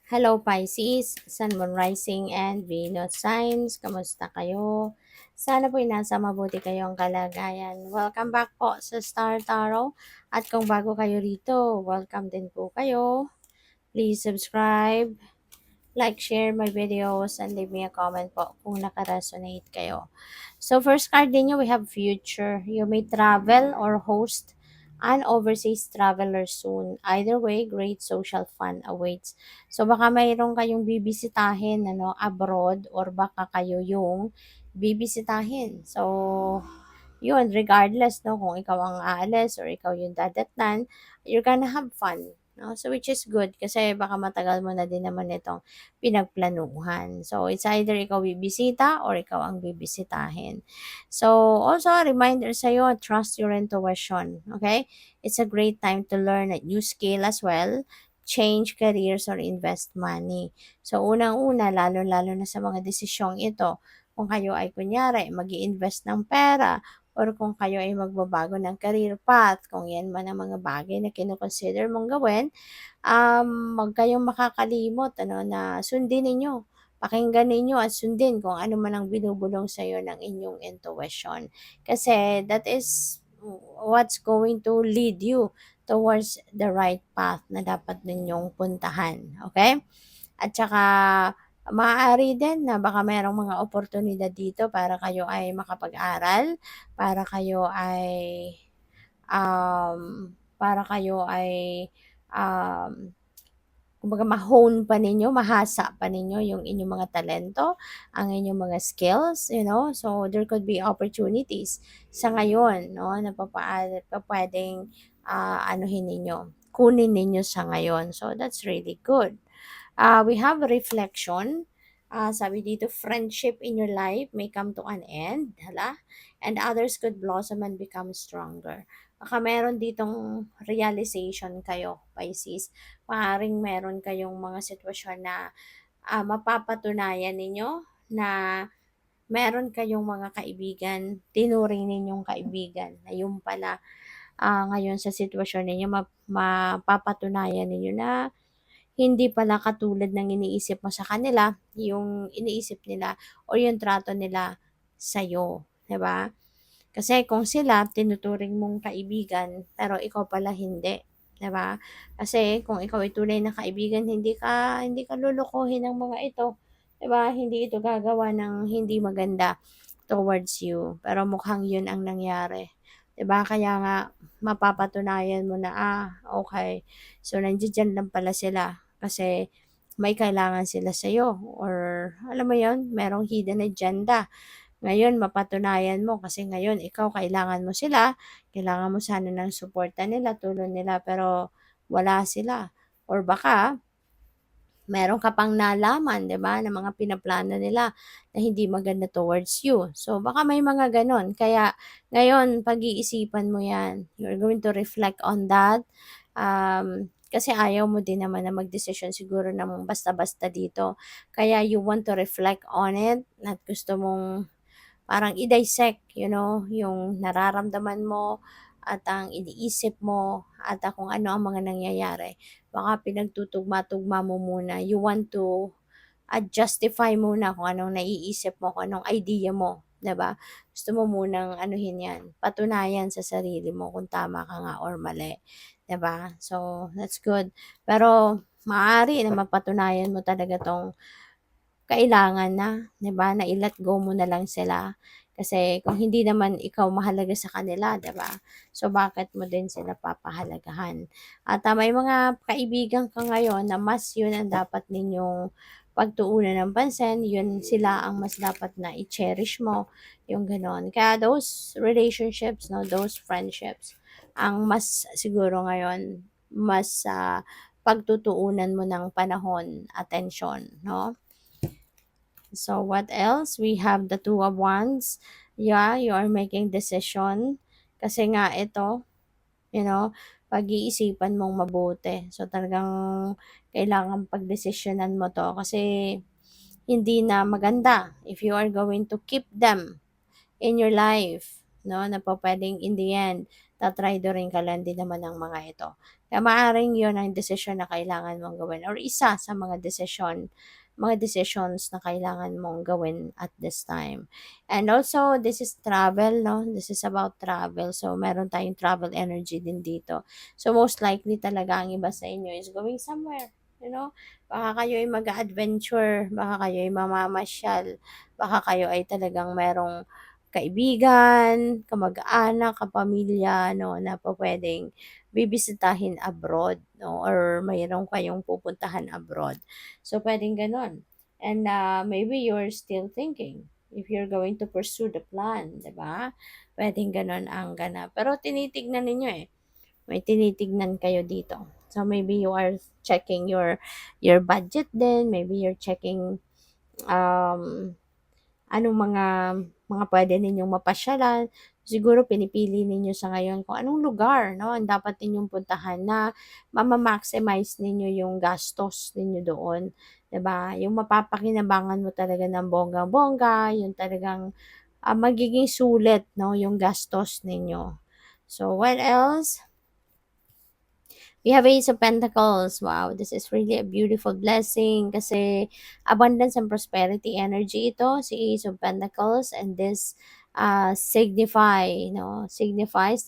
Hello Pisces, Sun, Moon Rising, and Venus signs. Kamusta kayo? Sana po'y nasa mabuti kayong kalagayan. Welcome back po sa Star Tarot. At kung bago kayo rito, welcome din po kayo. Please subscribe, like, share my videos, and leave me a comment po kung nakaresonate kayo. So first card din nyo, we have future. You may travel or host an overseas traveler soon. Either way, great social fun awaits. So baka mayroon kayong bibisitahin abroad or baka kayo yung bibisitahin. So yun, regardless kung ikaw ang aalis or ikaw yung dadatnan, you're gonna have fun. No? So, which is good kasi baka matagal mo na din naman itong pinagplanuhan. So, it's either ikaw bibisita or ikaw ang bibisitahin. So, also, a reminder sa'yo, trust your intuition. Okay? It's a great time to learn a new skill as well, change careers or invest money. So, unang-una, lalo-lalo na sa mga desisyong ito, kung kayo ay kunyari, mag invest ng pera, or kung kayo ay magbabago ng career path, kung yan man ang mga bagay na kinoconsider mong gawin, huwag kayong makakalimot na sundin ninyo. Pakinggan ninyo at sundin kung ano man ang binubulong sa iyo ng inyong intuition. Kasi that is what's going to lead you towards the right path na dapat ninyong puntahan. Okay? At saka maaari din na baka mayroong mga oportunidad dito para kayo ay makapag-aral, para kayo ay um, kumbaga ma-hone pa ninyo, mahasa pa ninyo yung inyong mga talento, ang inyong mga skills, So there could be opportunities sa ngayon, na pwedeng anuhin ninyo, kunin ninyo sa ngayon. So that's really good. We have reflection. Sabi dito, friendship in your life may come to an end, and others could blossom and become stronger. Baka meron ditong realization kayo, Pisces. Maaaring meron kayong mga sitwasyon na mapapatunayan ninyo na meron kayong mga kaibigan, tinuring ninyong kaibigan, na yung pala ngayon sa sitwasyon ninyo, mapapatunayan ninyo na hindi pala katulad ng iniisip mo sa kanila, yung iniisip nila o yung trato nila sa'yo, 'di ba? Kasi kung sila tinuturing mong kaibigan, pero ikaw pala hindi, 'di ba? Kasi kung ikaw ay tunay na kaibigan, hindi ka lolokohin ng mga ito, 'di ba? Hindi ito gagawa ng hindi maganda towards you. Pero mukhang 'yun ang nangyari. 'Di ba? Kaya nga mapapatunayan mo na okay. So nandiyan lang pala sila kasi may kailangan sila sa or alam mo 'yon, merong hidden agenda. Ngayon mapatunayan mo kasi ngayon ikaw kailangan mo sila, kailangan mo sana ng suporta nila, tulong nila pero wala sila. Or baka meron ka pang nalaman, 'di ba, na mga pinaplano nila na hindi maganda towards you. So baka may mga gano'n. Kaya ngayon pag-iisipan mo 'yan. You're going to reflect on that. Kasi ayaw mo din naman na magdesisyon siguro ng basta-basta dito. Kaya you want to reflect on it at gusto mong parang i-dissect, yung nararamdaman mo at ang iniisip mo at kung ano ang mga nangyayari. Baka pinagtutugma-tugma mo muna. You want to justify muna kung anong naiisip mo, kung anong idea mo, 'di ba? Gusto mo munang anuhin 'yan, patunayan sa sarili mo kung tama ka nga or mali, 'di ba? So, that's good. Pero maaari na mapatunayan mo talaga 'tong kailangan na, 'di ba, na i-let go mo na lang sila. Kasi kung hindi naman ikaw mahalaga sa kanila, 'di ba? So bakit mo din sila papahalagahan? At may mga kaibigan ka ngayon na mas 'yun ang dapat ninyong pagtuunan ng pansin, 'yun sila ang mas dapat na i-cherish mo, yung gano'n. Kaya those relationships, those friendships, ang mas siguro ngayon, mas pagtutuunan mo ng panahon, atensyon, no? So what else? We have the Two of Wands. Yeah, you are making decision. Kasi nga ito, pag-iisipan mong mabuti. So talagang kailangan pagdesisyonan mo to kasi hindi na maganda if you are going to keep them in your life, na po pwedeng in the end, tatraidorin ka lang din naman ng mga ito. Kaya maaaring yun ang desisyon na kailangan mong gawin or isa sa mga decisions na kailangan mong gawin at this time. And also, this is travel, no? This is about travel. So, meron tayong travel energy din dito. So, most likely talaga ang iba sa inyo is going somewhere. You know, baka kayo ay mag-adventure, baka kayo ay mamamasyal, baka kayo ay talagang merong kaibigan, kamag-anak, kapamilya, no, na po pwedeng bibisitahin abroad, no, or mayroon kayong pupuntahan abroad. So, pwedeng ganon. And maybe you're still thinking if you're going to pursue the plan, di ba? Pwedeng ganon ang ganap. Pero tinitignan ninyo eh. May tinitignan kayo dito. So, maybe you are checking your budget din. Maybe you're checking um, anong mga pwede ninyong mapasyalan. Siguro pinipili ninyo sa ngayon kung anong lugar, no, ang dapat ninyong puntahan na maximize ninyo yung gastos ninyo doon, 'di ba? Yung mapapakinabangan mo talaga ng bonggang-bongga, yung talagang magiging sulit, no, yung gastos ninyo. So, what else? We have Ace of Pentacles. Wow, this is really a beautiful blessing kasi abundance and prosperity energy ito, si Ace of Pentacles, and this signifies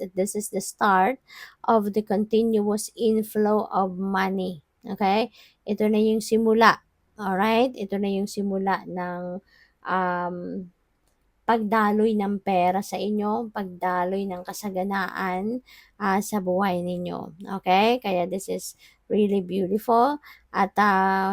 that this is the start of the continuous inflow of money. Okay? Ito na yung simula. Alright? Ito na yung simula ng um, pagdaloy ng pera sa inyo, pagdaloy ng kasaganaan sa buhay ninyo. Okay? Kaya this is really beautiful. At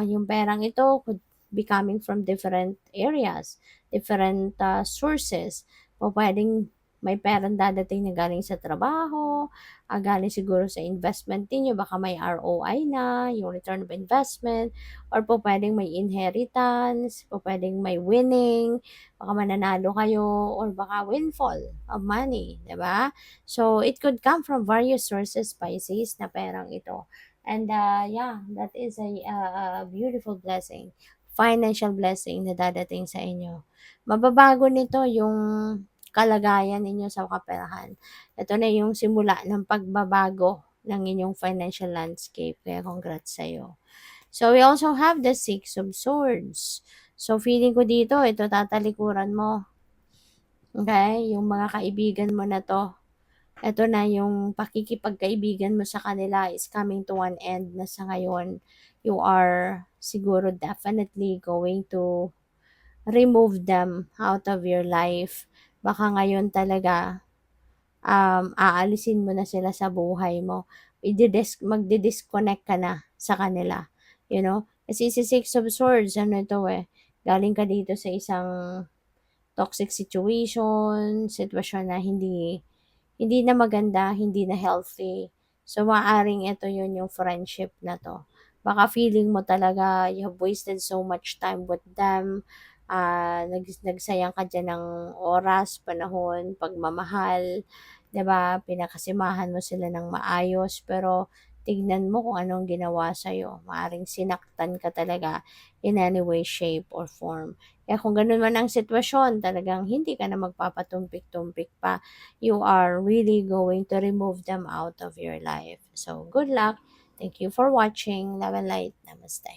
yung perang ito could be coming from different areas, different sources. O pwedeng may perang dadating na galing sa trabaho, galing siguro sa investment niyo, baka may ROI na, yung return of investment, or po pwedeng may inheritance, po pwedeng may winning, baka mananalo kayo or baka windfall of money, 'di ba? So it could come from various sources, Pisces, na perang ito. And yeah, that is a beautiful blessing, financial blessing na dadating sa inyo. Mababago nito yung kalagayan ninyo sa kaperahan. Ito na yung simula ng pagbabago ng inyong financial landscape. Kaya congrats sa'yo. So, we also have the Six of Swords. So, feeling ko dito, ito tatalikuran mo. Okay? Yung mga kaibigan mo na to. Ito na yung pakikipagkaibigan mo sa kanila is coming to one end na sa ngayon. You are siguro definitely going to remove them out of your life. Baka ngayon talaga, aalisin mo na sila sa buhay mo. Magdi-disconnect ka na sa kanila. You know? Kasi si Six of Swords, ano ito eh, galing ka dito sa isang toxic sitwasyon na hindi na maganda, hindi na healthy. So, maaaring ito yun yung friendship na to. Baka feeling mo talaga you have wasted so much time with them. Nagsayang ka dyan ng oras, panahon, pagmamahal. 'Di ba? Pinakasimahan mo sila ng maayos. Pero, tignan mo kung anong ginawa sa'yo. Maaring sinaktan ka talaga in any way, shape, or form. Kaya kung ganun man ang sitwasyon, talagang hindi ka na magpapatumpik-tumpik pa, you are really going to remove them out of your life. So, good luck. Thank you for watching. Love and light. Namaste.